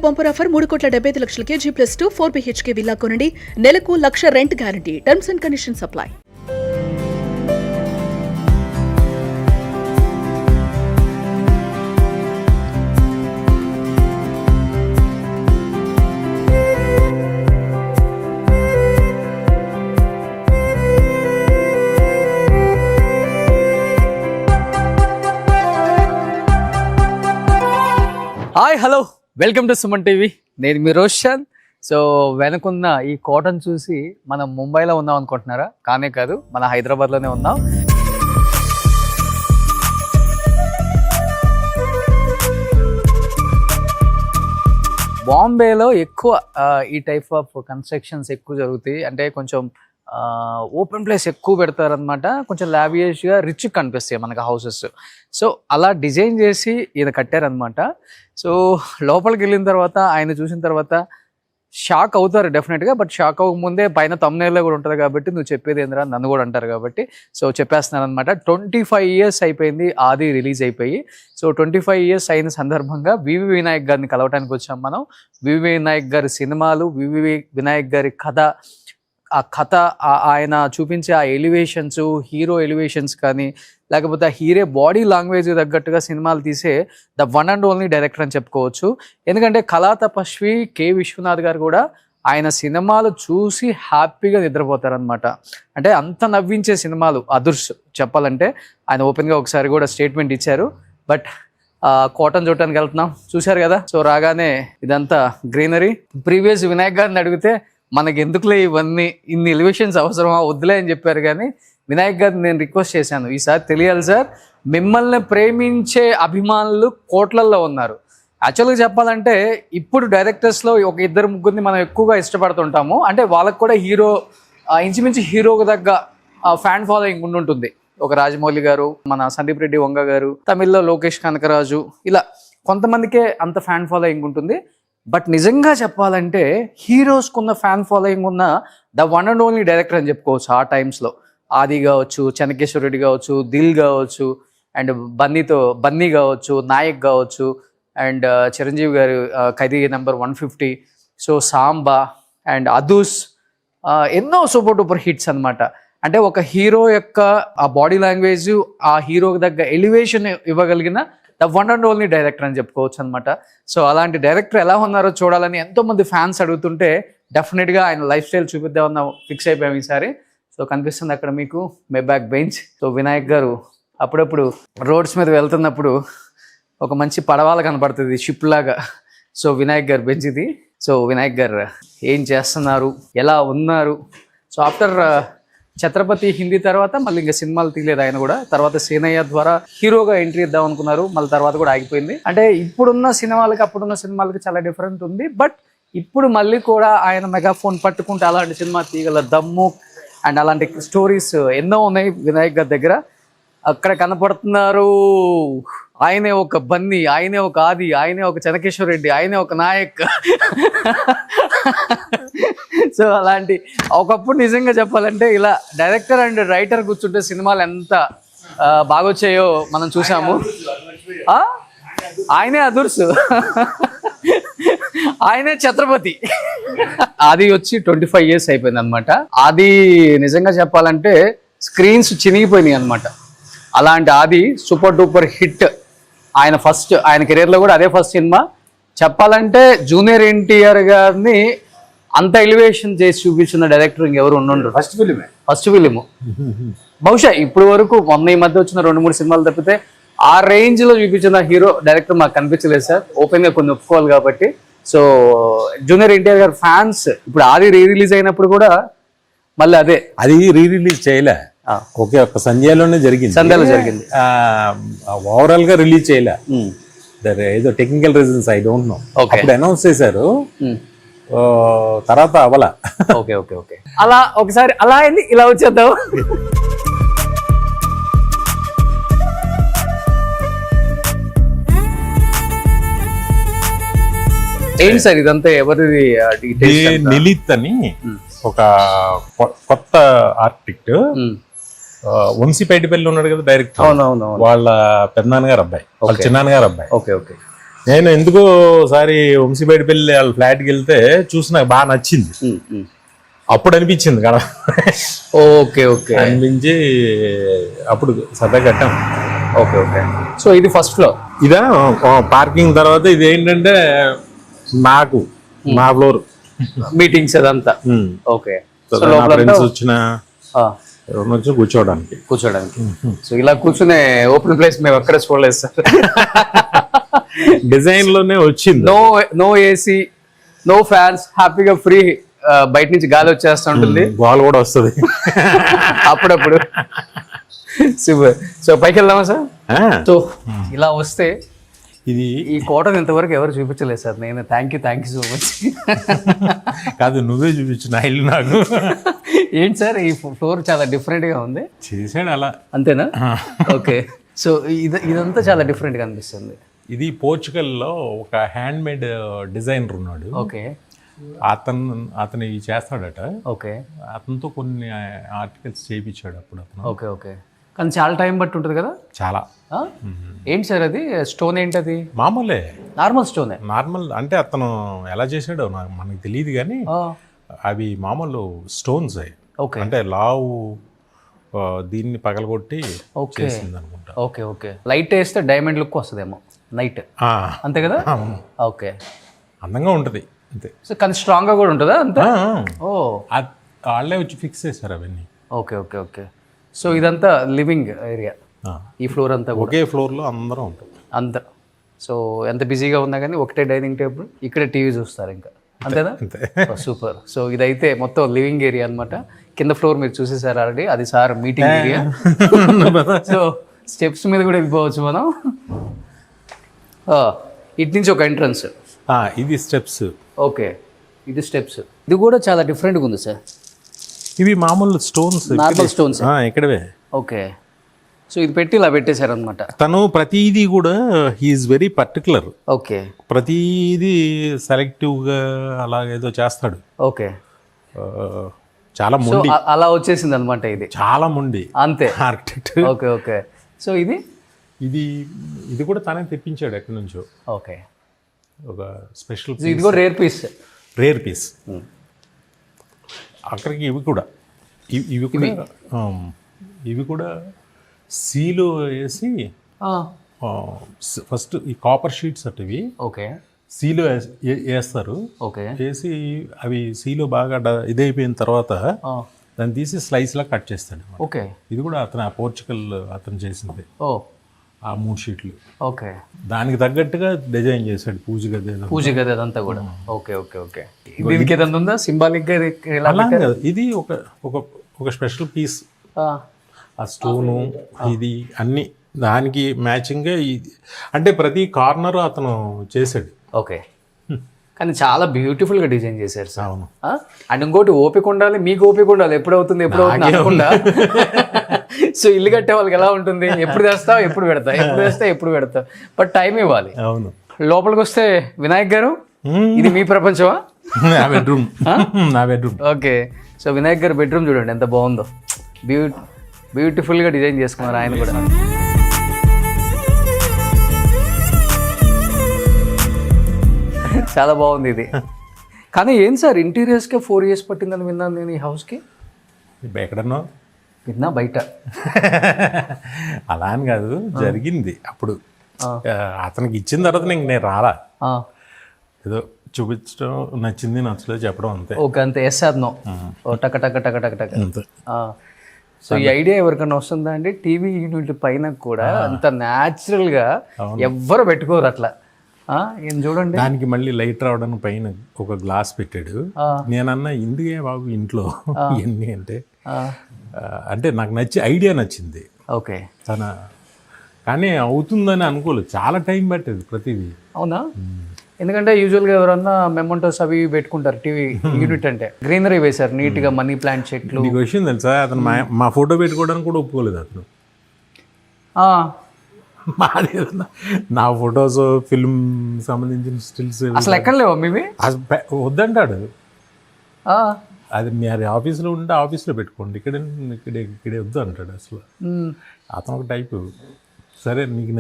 Bumper offer 3,75,00,000కి G+2 4 BHK villa కొనండి. నెలకు 1,00,000 rent guarantee. Terms and conditions apply. Hi hello welcome to Suman TV. నేను మీ Roshan. So వెనుకున్న ఈ కోటను చూసి మనం ముంబైలో ఉన్నాం అనుకుంటున్నారా? కానే కాదు, మన హైదరాబాద్లోనే ఉన్నాం. బాంబేలో ఎక్కువ ఈ టైప్ ఆఫ్ కన్స్ట్రక్షన్స్ ఎక్కువ జరుగుతాయి. అంటే కొంచెం ఓపెన్ ప్లేస్ ఎక్కువ పెడతారనమాట. కొంచెం లావియస్గా రిచ్ కనిపిస్తాయి మనకు హౌసెస్. సో అలా డిజైన్ చేసి ఈయన కట్టారనమాట. సో లోపలికి వెళ్ళిన తర్వాత ఆయన చూసిన తర్వాత షాక్ అవుతారు డెఫినెట్గా. బట్ షాక్ అవ్వకముందే పైన తమ్నేల్లో కూడా ఉంటుంది కాబట్టి నువ్వు చెప్పేది ఏందిరా నన్ను కూడా అంటారు కాబట్టి సో చెప్పేస్తున్నాను అనమాట. 25 years అయిపోయింది ఆది రిలీజ్ అయిపోయి. సో 25 years అయిన సందర్భంగా వివి వినాయక్ గారిని కలవటానికి వచ్చాం మనం. వివి వినాయక్ గారి సినిమాలు, వివి వినాయక్ గారి కథ, ఆ కథ, ఆయన చూపించే ఆ ఎలివేషన్స్, హీరో ఎలివేషన్స్ కానీ లేకపోతే ఆ హీరో బాడీ లాంగ్వేజ్ తగ్గట్టుగా సినిమాలు తీసే the one and only director అని చెప్పుకోవచ్చు. ఎందుకంటే కళా తపస్వి కె విశ్వనాథ్ గారు కూడా ఆయన సినిమాలు చూసి హ్యాపీగా నిద్రపోతారనమాట. అంటే అంత నవ్వించే సినిమాలు అదుర్స్ చెప్పాలంటే. ఆయన ఓపెన్గా ఒకసారి కూడా స్టేట్మెంట్ ఇచ్చారు. బట్ కోటను చూడటానికి వెళ్తున్నాం, చూశారు కదా. సో రాగానే ఇదంతా గ్రీనరీ. ప్రీవియస్ వినాయక్ గారిని అడిగితే మనకి ఎందుకులే ఇవన్నీ, ఇన్ని ఎలివేషన్స్ అవసరమా, వద్దులే అని చెప్పారు. కానీ వినాయక్ గారిని నేను రిక్వెస్ట్ చేశాను, ఈసారి తెలియాలి సార్, మిమ్మల్ని ప్రేమించే అభిమానులు కోట్లల్లో ఉన్నారు. యాక్చువల్గా చెప్పాలంటే ఇప్పుడు డైరెక్టర్స్లో ఒక 2-3 మనం ఎక్కువగా ఇష్టపడుతుంటాము. అంటే వాళ్ళకు కూడా హీరో ఇంచుమించు హీరోకి తగ్గ ఫ్యాన్ ఫాలోయింగ్ ఉండుంటుంది. ఒక రాజమౌళి గారు, మన సందీప్ రెడ్డి వంగ గారు, తమిళ్లో లోకేష్ కనకరాజు, ఇలా కొంతమందికే అంత ఫ్యాన్ ఫాలోయింగ్ ఉంటుంది. బట్ నిజంగా చెప్పాలంటే హీరోస్కున్న ఫ్యాన్ ఫాలోయింగ్ ఉన్న the one and only director అని చెప్పుకోవచ్చు. ఆ టైమ్స్లో ఆది కావచ్చు, చెన్నకేశ్వర రెడ్డి కావచ్చు, దిల్ కావచ్చు, అండ్ బన్నీ కావచ్చు, నాయక్ కావచ్చు, అండ్ చిరంజీవి గారు ఖైదీ నెంబర్ 150, సో సాంబా అండ్ అదూస్, ఎన్నో సూపర్ డూపర్ హిట్స్ అనమాట. అంటే ఒక హీరో యొక్క ఆ బాడీ లాంగ్వేజ్, ఆ హీరోకి తగ్గ ఎలివేషన్ ఇవ్వగలిగిన the one and only director అని చెప్పుకోవచ్చు అనమాట. సో అలాంటి డైరెక్టర్ ఎలా ఉన్నారో చూడాలని ఎంతోమంది ఫ్యాన్స్ అడుగుతుంటే డెఫినెట్గా ఆయన లైఫ్ స్టైల్ చూపిద్దామన్న ఫిక్స్ అయిపోయాం ఈసారి. సో కనిపిస్తుంది అక్కడ మీకు మేబ్యాక్ బెంచ్. సో వినాయక్ గారు అప్పుడప్పుడు రోడ్స్ మీద వెళ్తున్నప్పుడు ఒక మంచి పడవలా కనపడుతుంది, షిప్ లాగా. సో వినాయక్ గారు బెంచ్ ఇది. సో వినాయక్ గారు ఏం చేస్తున్నారు, ఎలా ఉన్నారు? సో ఆఫ్టర్ ఛత్రపతి హిందీ తర్వాత మళ్ళీ ఇంకా సినిమాలు తీయలేదు ఆయన కూడా. తర్వాత సేనయ్య ద్వారా హీరోగా ఎంట్రీ ఇద్దాం అనుకున్నారు, మళ్ళీ తర్వాత కూడా ఆగిపోయింది. అంటే ఇప్పుడున్న సినిమాలకి అప్పుడున్న సినిమాలకి చాలా డిఫరెంట్ ఉంది. బట్ ఇప్పుడు మళ్ళీ కూడా ఆయన మెగాఫోన్ పట్టుకుంటే అలాంటి సినిమా తీయగల దమ్ము అండ్ అలాంటి స్టోరీస్ ఎన్నో ఉన్నాయి వినాయక్ గారి దగ్గర. అక్కడ కనపడుతున్నారు ఆయనే ఒక బన్నీ, ఆయనే ఒక ఆది, ఆయనే ఒక చెన్నకేశ్వర రెడ్డి, ఆయనే ఒక నాయక్. సో అలాంటి ఒకప్పుడు నిజంగా చెప్పాలంటే ఇలా డైరెక్టర్ అండ్ రైటర్ కూర్చుంటే సినిమాలు ఎంత బాగొచ్చాయో మనం చూసాము. ఆయనే అదుర్సు, ఆయనే ఛత్రపతి. ఆది వచ్చి 25 years అయిపోయింది అనమాట. ఆది నిజంగా చెప్పాలంటే స్క్రీన్స్ చినిగిపోయినాయి అనమాట. అలాంటి ఆది సూపర్ డూపర్ హిట్. ఆయన కెరీర్లో కూడా అదే ఫస్ట్ సినిమా. చెప్పాలంటే జూనియర్ ఎన్టీఆర్ గారిని అంత ఎలివేషన్ చేసి చూపించిన డైరెక్టర్ ఇంకెవరు ఉండరు. ఫస్ట్ ఫిలిం బహుశా ఇప్పుడు వరకు మొన్న ఈ మధ్య వచ్చిన 2-3 సినిమాలు తప్పితే ఆ రేంజ్ లో చూపించిన హీరో డైరెక్టర్ మాకు కనిపించలేదు సార్. ఓపెన్ గా కొన్ని ఒప్పుకోవాలి కాబట్టి. సో జూనియర్ ఎన్టీఆర్ గారు ఫ్యాన్స్ ఇప్పుడు ఆది రిలీజ్ అయినప్పుడు కూడా మళ్ళీ అది రిలీజ్ చేయలే, ఒకే ఒక్క సంధ్యలోనే జరిగింది. ఓవరాల్ గా రిలీజ్ చేయలే, ఏదో technical reasons I don't know. అప్పుడు అనౌన్స్ చేశారు, తర్వాత అవలా. ఓకే ఓకే ఓకే అలా ఒకసారి అలా అయింది, ఇలా వచ్చేద్దాం. ఏంటి సార్ ఇదంతా ఎవరిది? నిలిత్ అని ఒక కొత్త ఆర్టిస్ట్, వంశీపేటపల్లి ఉన్నాడు కదా డైరెక్టర్, వాళ్ళ పెద్దనాన్నగారు అబ్బాయి, వాళ్ళ చిన్నాన్నగారు అబ్బాయి. Okay okay. నేను ఎందుకో ఒకసారి వంశీబయటపల్లి వాళ్ళ ఫ్లాట్కి వెళ్తే చూసి నాకు బాగా నచ్చింది. అప్పుడు అనిపించింది కదా, ఓకే ఓకే అనిపించి అప్పుడు సరదా కట్టాం. Okay okay. సో ఇది ఫస్ట్ ఫ్లోర్. ఇదా పార్కింగ్ తర్వాత ఇది ఏంటంటే నాకు నా ఫ్లోర్ మీటింగ్స్ అదంతా. ఓకే. ఫ్రెండ్స్ వచ్చిన ఎవరిని వచ్చి కూర్చోవడానికి. సో ఇలా కూర్చునే ఓపెన్ ప్లేస్ మేము ఎక్కడ చూడలేదు సార్. డిజైన్ లోనే వచ్చింది. నో ఏసీ, నో ఫ్యాన్స్, హ్యాపీగా ఫ్రీ బయట నుంచి గాలి వచ్చేస్తూ ఉంటుంది. గాలి కూడా వస్తుంది అప్పుడప్పుడు. సూపర్. సో పైకి వెళ్దామా సార్? సో ఇలా వస్తే ఇది ఈ కోటను ఇంతవరకు ఎవరు చూపించలేదు సార్. నేను థ్యాంక్ యూ సో మచ్. కాదు, నువ్వే చూపించిన ఇల్లు నాకు. ఏంటి సార్ ఈ ఫ్లోర్ చాలా డిఫరెంట్ గా ఉంది. చేసాడు అలా, అంతేనా? ఓకే. సో ఇదంతా చాలా డిఫరెంట్ గా అనిపిస్తుంది. ఇది పోర్చుగల్లో ఒక హ్యాండ్ మేడ్ డిజైనర్ ఉన్నాడు. ఓకే. అతను ఇవి చేస్తాడట. ఓకే. అతనితో కొన్ని ఆర్టికల్స్ చేయించాడు అప్పుడు అతను. Okay okay. కానీ చాలా టైం బట్టి ఉంటుంది కదా. చాలా. ఏంటి సార్ అది స్టోన్? ఏంటి అది? మామూలే, నార్మల్ స్టోనే. నార్మల్ అంటే అతను ఎలా చేసాడో మనకు తెలియదు కానీ అవి మామూలు స్టోన్స్ అవి. ఓకే. అంటే లావు దీన్ని పగలగొట్టి చేసింది అనుకుంటా. Okay okay. లైట్ వేస్తే డైమండ్ లుక్ వస్తుందేమో నైట్, అంతే కదా? ఓకే. అందంగా ఉంటుంది అంతే. సో కానీ స్ట్రాంగ్గా కూడా ఉంటుందా అంతే? ఓ, వాళ్ళే వచ్చి ఫిక్స్ చేశారు అవన్నీ. Okay okay okay. సో ఇదంతా లివింగ్ ఏరియా, ఈ ఫ్లోర్ అంతా ఒకే ఫ్లోర్లో అందరం ఉంటాం అంతా. సో ఎంత బిజీగా ఉన్నా కానీ ఒకటే డైనింగ్ టేబుల్, ఇక్కడే టీవీ చూస్తారు ఇంకా, అంతేనా? సూపర్. సో ఇదైతే మొత్తం లివింగ్ ఏరియా అనమాట. కింద ఫ్లోర్ మీరు చూసేసారు ఆల్రెడీ, అది sir meeting area. So steps మీద కూడా వెళ్ళిపోవచ్చు మనం. ఇటు నుంచి ఒక ఎంట్రన్స్. ఇది స్టెప్స్. ఓకే, ఇది స్టెప్స్. ఇది కూడా చాలా డిఫరెంట్గా ఉంది సార్. ఇవి మామూలు స్టోన్స్, నార్మల్ స్టోన్స్ ఇక్కడవే. ఓకే. సో ఇది పెట్టి ఇలా పెట్టేశారు అనమాట. తను ప్రతిదీ కూడా హీఈస్ వెరీ పర్టికులర్. ఓకే. ప్రతిదీ సెలెక్టివ్గా అలాగేదో చేస్తాడు. ఓకే. చాలా మొండి. అలా వచ్చేసింది అనమాట ఇది. చాలా మొండి అంతే ఆర్కిటెక్ట్. Okay okay. సో ఇది ఇది కూడా తనే తెప్పించాడు ఎక్కడి నుంచో. ఓకే. ఒక స్పెషల్, ఇది కూడా రేర్ పీస్. అక్కడికి ఇవి కూడా సీలో వేసి ఫస్ట్ ఈ కాపర్ షీట్స్ అటువి. ఓకే. సీలో వేస్తారు. ఓకే. వేసి అవి సీలో బాగా ఇదైపోయిన తర్వాత దాన్ని తీసి స్లైస్ లా కట్ చేస్తాడు. ఓకే. ఇది కూడా పోర్చుగల్ అతను చేసింది. ఓ, ఆ 3 షీట్లు. ఓకే. దానికి తగ్గట్టుగా డిజైన్ చేశాడు పూజ గది అదంతా కూడా. Okay okay okay. దీనికి ఏదంతా ఉందా సింబాలిక్ గా? ఇది ఒక స్పెషల్ పీస్. ఆ స్టోను ఇది అన్ని దానికి మ్యాచింగ్గా ఇది, అంటే ప్రతి కార్నర్ అతను చేశాడు. ఓకే. కానీ చాలా బ్యూటిఫుల్ గా డిజైన్ చేశారు సార్. అవును. అండ్ ఇంకోటి ఓపిక ఉండాలి, మీకు ఓపిక ఉండాలి. ఎప్పుడవుతుంది అనుకుండా. సో ఇల్లు కట్టే వాళ్ళకి ఎలా ఉంటుంది, ఎప్పుడు తెస్తావు ఎప్పుడు పెడతా, బట్ టైం ఇవ్వాలి. అవును. లోపలికి వస్తే వినాయక్ గారు, ఇది మీ ప్రపంచమా? నా బెడ్రూమ్. ఓకే. సో వినాయక్ గారు బెడ్రూమ్ చూడండి ఎంత బాగుందో. బ్యూటిఫుల్గా డిజైన్ చేసుకున్నారు ఆయన కూడా. చాలా బాగుంది ఇది. కానీ ఏం సార్ ఇంటీరియర్స్కే 4 years పట్టిందని విన్నాను నేను ఈ హౌస్కి. ఎక్కడన్నా విన్నా బయట. అలా అని కాదు, జరిగింది అప్పుడు. అతనికి ఇచ్చిన తర్వాత నేను రాలా, ఏదో చూపించడం, నచ్చలేదు చెప్పడం అంతే. ఓకే, అంతే. ఎస్ ఆర్ నో, టక టక టక టక టక. సో ఈ ఐడియా ఎవరికైనా వస్తుందా అండి? టీవీ యూనిట్ పైన కూడా అంత న్యాచురల్గా ఎవ్వరు పెట్టుకోరు అట్లా. ఏం చూడండి, దానికి మళ్ళీ లైట్ రావడానికి పైన ఒక గ్లాస్ పెట్టాడు. నేనన్నా ఇందుకే బాబు ఇంట్లో ఇవన్నీ అంటే నాకు ఐడియా నచ్చింది. ఓకే. కానీ అవుతుందని అనుకోలేదు, చాలా టైం పట్టేది ప్రతిదీ. అవునా? ఎందుకంటే యూజువల్గా ఎవరన్నా మెమోంటోస్ అవి పెట్టుకుంటారు టీవీ యూనిట్ అంటే. గ్రీనరీ వేశారు నీట్గా, మనీ ప్లాంట్ చెట్లు. నీకు విషయం తెలుసా, అతను మా ఫోటో పెట్టుకోవడానికి కూడా ఒప్పుకోలేదు అతను. మాది నా ఫొటోస్, ఫిల్మ్ సంబంధించిన స్టిల్స్ అసలు ఎక్కడ లేవా మీవి? వద్దంటాడు. అది మీరు ఆఫీస్లో ఉంటే ఆఫీస్లో పెట్టుకోండి, ఇక్కడే వద్దు అంటాడు. అసలు అతను ఒక టైపు. సరే నీకు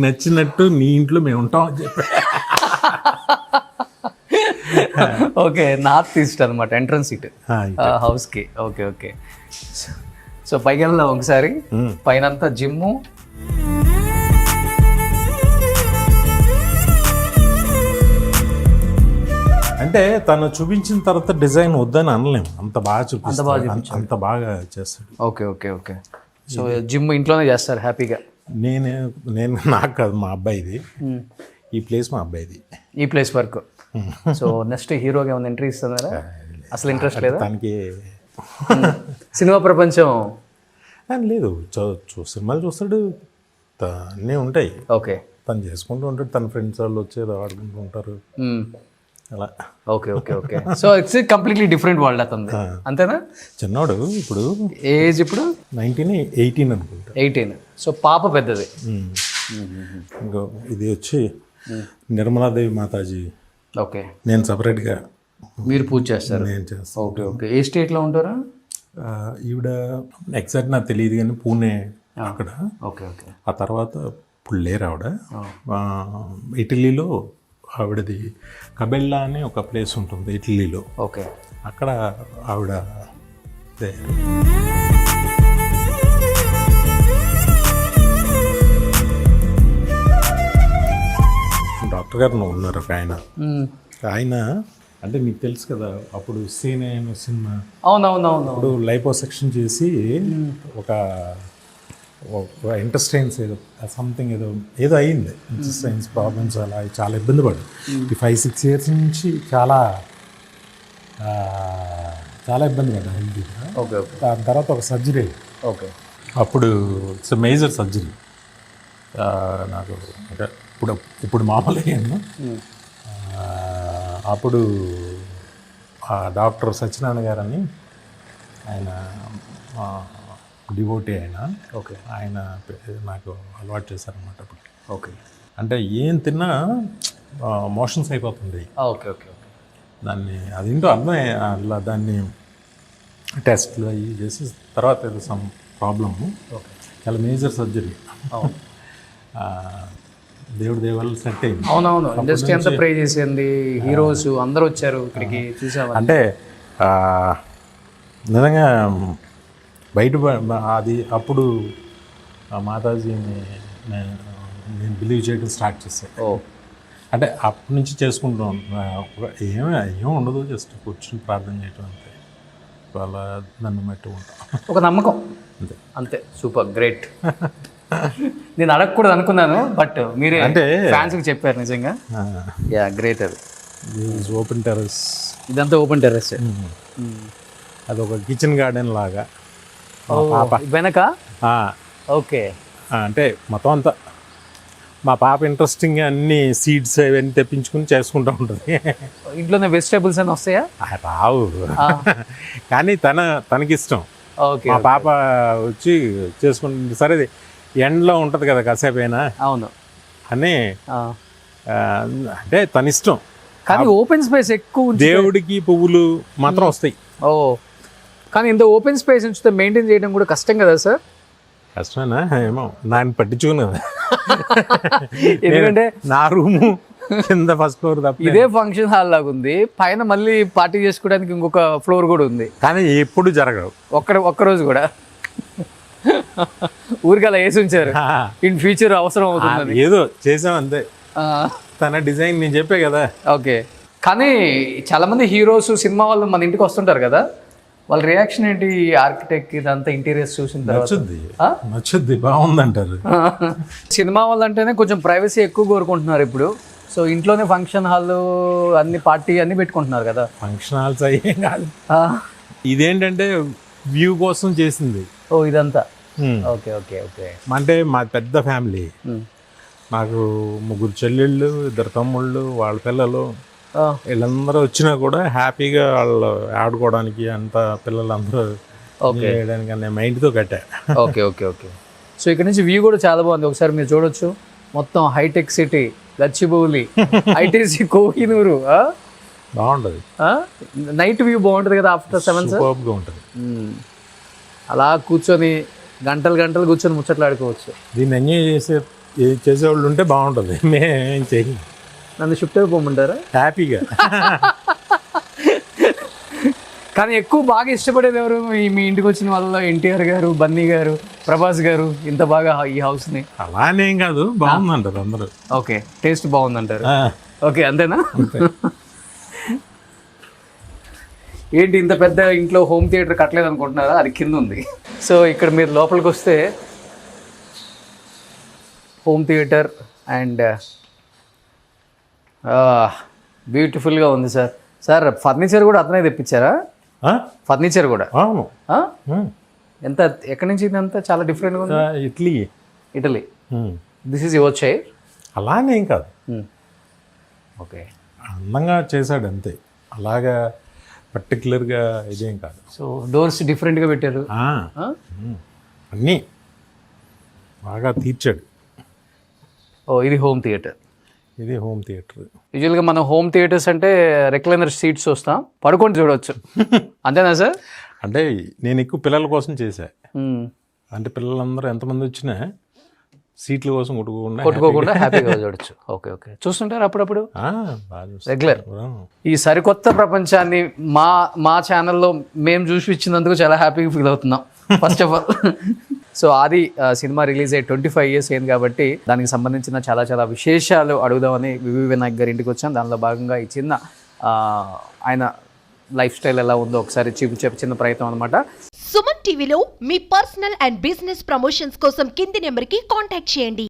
నచ్చినట్టు నీ ఇంట్లో మేము ఉంటాం అని చెప్పి. ఓకే, నార్త్ ఈస్ట్ అనమాట ఎంట్రన్స్ సీట్ హౌస్కి. Okay okay. సో పైకి వెళ్దాం ఒకసారి. పైన అంతా జిమ్. అంటే తను చూపించిన తర్వాత డిజైన్ వద్దని అనలేము, అంత బాగా చూపిస్తాడు, అంత బాగా చేస్తాడు. Okay okay okay. So gym ఇంట్లోనే చేస్తారు హ్యాపీగా. నేను నాకు కాదు, మా అబ్బాయిది. ఈ ప్లేస్ మా అబ్బాయిది, ఈ ప్లేస్ వరకు. సో నెక్స్ట్ హీరోగా ఏమైనా ఎంట్రీ ఇస్తున్నారా? అసలు ఇంట్రెస్ట్ లేదా తనకి? సినిమా ప్రపంచం లేదు, సినిమాలు చూస్తాడు, అన్నీ ఉంటాయి. ఓకే, తను చేసుకుంటూ ఉంటాడు, తన ఫ్రెండ్స్ వాళ్ళు వచ్చేది ఆడుకుంటూ ఉంటారు అలా. Okay okay okay. So it's completely different world అతను, అంతేనా? చిన్నోడు ఇప్పుడు ఏజ్ ఇప్పుడు 18 అనుకుంటా. 18. సో పాప పెద్దది. ఇంకో ఇది వచ్చి నిర్మలాదేవి మాతాజీ. ఓకే, నేను సపరేట్గా మీరు పూజ చేస్తారు? నేను చేస్తాను. Okay okay. ఏ స్టేట్లో ఉంటారా? ఈవిడ ఎగ్జాక్ట్ నాకు తెలియదు కానీ పూణే అక్కడ. Okay okay. ఆ తర్వాత ఇప్పుడు లేరు ఆవిడ. ఇటలీలో ఆవిడది కబెల్లా అని ఒక ప్లేస్ ఉంటుంది ఇటలీలో. ఓకే, అక్కడ ఆవిడ డాక్టర్ గారు ఉన్నారు ఒక ఆయన అంటే మీకు తెలుసు కదా, అప్పుడు సీన్ అయిన సినిమా. అవునవునవును. అప్పుడు లైపోసెక్షన్ చేసి ఒక ఇంటెస్టైన్స్ సంథింగ్ ఏదో అయ్యింది, ఇంటెస్టైన్స్ ప్రాబ్లమ్స్, అలా చాలా ఇబ్బంది పడ్డాడు. ఈ 5-6 years నుంచి చాలా ఇబ్బంది పడ్డాడు హెల్తీగా. Okay okay. దాని తర్వాత ఒక సర్జరీ. ఓకే, అప్పుడు ఇట్స్ మేజర్ సర్జరీ నాకు. అంటే ఇప్పుడు మామూలుగా అప్పుడు ఆ డాక్టర్ సత్యనారాయణ గారని ఆయన డివోటీ ఆయన. ఓకే, ఆయన నాకు అలవాటు చేశారనమాట అప్పుడు. ఓకే. అంటే ఏం తిన్నా మోషన్స్ అయిపోతుంది. Okay okay. దాన్ని అదేంటో అర్థం అలా దాన్ని టెస్ట్లు అవి చేసి తర్వాత ఏదో సమ్ ప్రాబ్లము. ఓకే, చాలా మేజర్ సర్జరీ. దేవుడి దేవాలు సెట్ అయింది. అవునవును, ఇండస్ట్రీ అంతా ప్రే చేసింది, హీరోస్ అందరూ వచ్చారు ఇక్కడికి, చూసాము. అంటే నిజంగా బయట అది అప్పుడు మాతాజీని నేను బిలీవ్ చేయడం స్టార్ట్ చేశాను. అంటే అప్పటి నుంచి చేసుకుంటాం. ఏమీ ఉండదు, జస్ట్ కూర్చుని ప్రార్థన చేయటం అంతే. వాళ్ళ నన్ను మట్టి ఉంటాం, ఒక నమ్మకం అంతే. అంతే. Super, great. నేను అడగకూడదు అనుకున్నాను, బట్ మీరే అంటే ఫ్యాన్స్కి చెప్పారు. నిజంగా యా, గ్రేట్. అది ఓపెన్ టెర్రస్, ఇదంతా ఓపెన్ టెర్రస్. అది ఒక కిచెన్ గార్డెన్ లాగా వెనక. ఓకే, అంటే మొత్తం అంతా మా పాప ఇంట్రెస్టింగ్గా అన్ని సీడ్స్ అవన్నీ తెప్పించుకుని చేసుకుంటూ ఉంటుంది. ఇంట్లోనే వెజిటేబుల్స్ అని వస్తాయా? రావు, కానీ తనకిష్టం. ఓకే, మా పాప వచ్చి చేసుకుంటుంది. సరే ఎండలో ఉంటుంది కదా కాసేపు అయినా, అవును అని అంటే తన ఇష్టం. కానీ ఓపెన్ స్పేస్ ఎక్కువ, దేవుడికి పువ్వులు మాత్రం వస్తాయి. ఓ, కానీ ఇంత ఓపెన్ స్పేస్ ఉంచితే మెయింటైన్ చేయడం కూడా కష్టం కదా సార్? కష్టమేనా? ఏమో, నాన్న పట్టించుకుని కదా. ఎందుకంటే నా రూము కింద ఫస్ట్ ఫ్లోర్ తప్ప ఇదే ఫంక్షన్ హాల్ లాగా ఉంది, పైన మళ్ళీ పార్టీ చేసుకోవడానికి ఇంకొక ఫ్లోర్ కూడా ఉంది. కానీ ఎప్పుడు జరగవు, ఒక్కరోజు కూడా. ఊరికి అలా వేసి ఉంచారు, ఇన్ ఫ్యూచర్ అవసరం అవుతుంది. ఏదో చేసాం అంతే. తన డిజైన్ నేను చెప్పే కదా. ఓకే, కానీ చాలా మంది హీరోస్ సినిమా వాళ్ళు మన ఇంటికి వస్తుంటారు కదా, వాళ్ళ రియాక్షన్ ఏంటి? ఆర్కిటెక్ట్ ఇదంతా ఇంటీరియర్స్ చూసిన తర్వాత నచ్చుద్ది, బాగుందంటారు. సినిమా వాళ్ళు అంటేనే కొంచెం ప్రైవసీ ఎక్కువ కోరుకుంటున్నారు ఇప్పుడు. సో ఇంట్లోనే ఫంక్షన్ హాల్ అన్ని పార్టీ అన్ని పెట్టుకుంటున్నారు కదా. ఫంక్షన్ హాల్స్ అయ్యేం కాదు, ఇదేంటంటే వ్యూ కోసం చేసింది. ఓ, ఇదంతా. Okay okay okay. అంటే మా పెద్ద ఫ్యామిలీ, నాకు 3 చెల్లెళ్ళు, 2 తమ్ముళ్ళు, వాళ్ళ పిల్లలు, వీళ్ళందరూ వచ్చినా కూడా హ్యాపీగా వాళ్ళు ఆడుకోవడానికి అంత పిల్లలందరూ చేయడానికి అనే మైండ్తో కట్టా. Okay okay okay. సో ఇక్కడ నుంచి వ్యూ కూడా చాలా బాగుంది, ఒకసారి మీరు చూడొచ్చు. మొత్తం hitech city, Gachibowli, ITC, Kohinoor. బాగుంటుంది, నైట్ వ్యూ బాగుంటుంది కదా ఆఫ్టర్ 7. సూపర్గా ఉంటుంది. అలా కూర్చొని గంటలు గంటలు కూర్చొని ముచ్చట్లాడుకోవచ్చు. దీన్ని ఎంజాయ్ చేసేవాళ్ళు ఉంటే బాగుంటుంది. మేమేం చెయ్యి నన్ను షిఫ్ట్ అయిపోమంటారా? హ్యాపీగా. కానీ ఎక్కువ బాగా ఇష్టపడేది ఎవరు? మీ ఇంటికి వచ్చిన వాళ్ళలో ఎన్టీఆర్ గారు, బన్నీ గారు, ప్రభాస్ గారు ఇంత బాగా ఈ హౌస్ని? అలానేం కాదు, బాగుందంటారు అందరూ. ఓకే, టేస్ట్ బాగుందంటారు. ఆ, ఓకే, అంతేనా? అంతే. ఏంటి ఇంత పెద్ద ఇంట్లో హోమ్ థియేటర్ కట్టలేదు అనుకుంటున్నారా? అది కింద ఉంది. సో ఇక్కడ మీరు లోపలికి వస్తే హోమ్ థియేటర్ అండ్ బ్యూటిఫుల్గా ఉంది సార్. సార్ ఫర్నిచర్ కూడా అతనే తెప్పించారా? ఆ? ఫర్నిచర్ కూడా అవును. ఆ? ఉమ్. ఎంత ఎక్కడి నుంచి ఇదంతా చాలా డిఫరెంట్గా ఉంది. Idli. Italy. Um. This is your chair. అలానేం కాదు, ఓకే. అందంగా చేశాడు అంతే, అలాగా పర్టికులర్గా ఇదేం కాదు. సో డోర్స్ డిఫరెంట్గా పెట్టారు. ఆ, అన్నీ బాగా తీర్చాడు. ఓ, ఇది హోమ్ థియేటర్. ఇది హోమ్ థియేటర్. యూజువల్గా మనం హోమ్ థియేటర్స్ అంటే రెక్లైనర్ సీట్స్ వస్తాం, పడుకొని చూడవచ్చు. అంతేనా సార్? అంటే నేను ఎక్కువ పిల్లల కోసం చేశా. అంటే పిల్లలందరూ ఎంతమంది వచ్చినా సీట్ల కోసం కొట్టుకోకుండా హ్యాపీగా చూడొచ్చు. ఓకే ఓకే, చూస్తుంటారు అప్పుడప్పుడు రెగ్యులర్. ఈ సరికొత్త ప్రపంచాన్ని మా ఛానల్లో మేము చూసి ఇచ్చినందుకు చాలా హ్యాపీగా ఫీల్ అవుతున్నాం ఫస్ట్ ఆఫ్ ఆల్. సో ఆది సినిమా రిలీజ్ అయ్యి 25 years అయింది కాబట్టి దానికి సంబంధించిన చాలా చాలా విశేషాలు అడుగుదామని వివి వినాయక్ గారి ఇంటికి వచ్చాం. దానిలో భాగంగా ఈ చిన్న ఆయన లైఫ్ స్టైల్ ఎలా ఉందో ఒకసారి చూపించే చిన్న ప్రయత్నం అనమాట. సుమన్ టీవీలో మీ పర్సనల్ అండ్ బిజినెస్ ప్రమోషన్స్ కోసం కింది నెంబర్కి కాంటాక్ట్ చేయండి.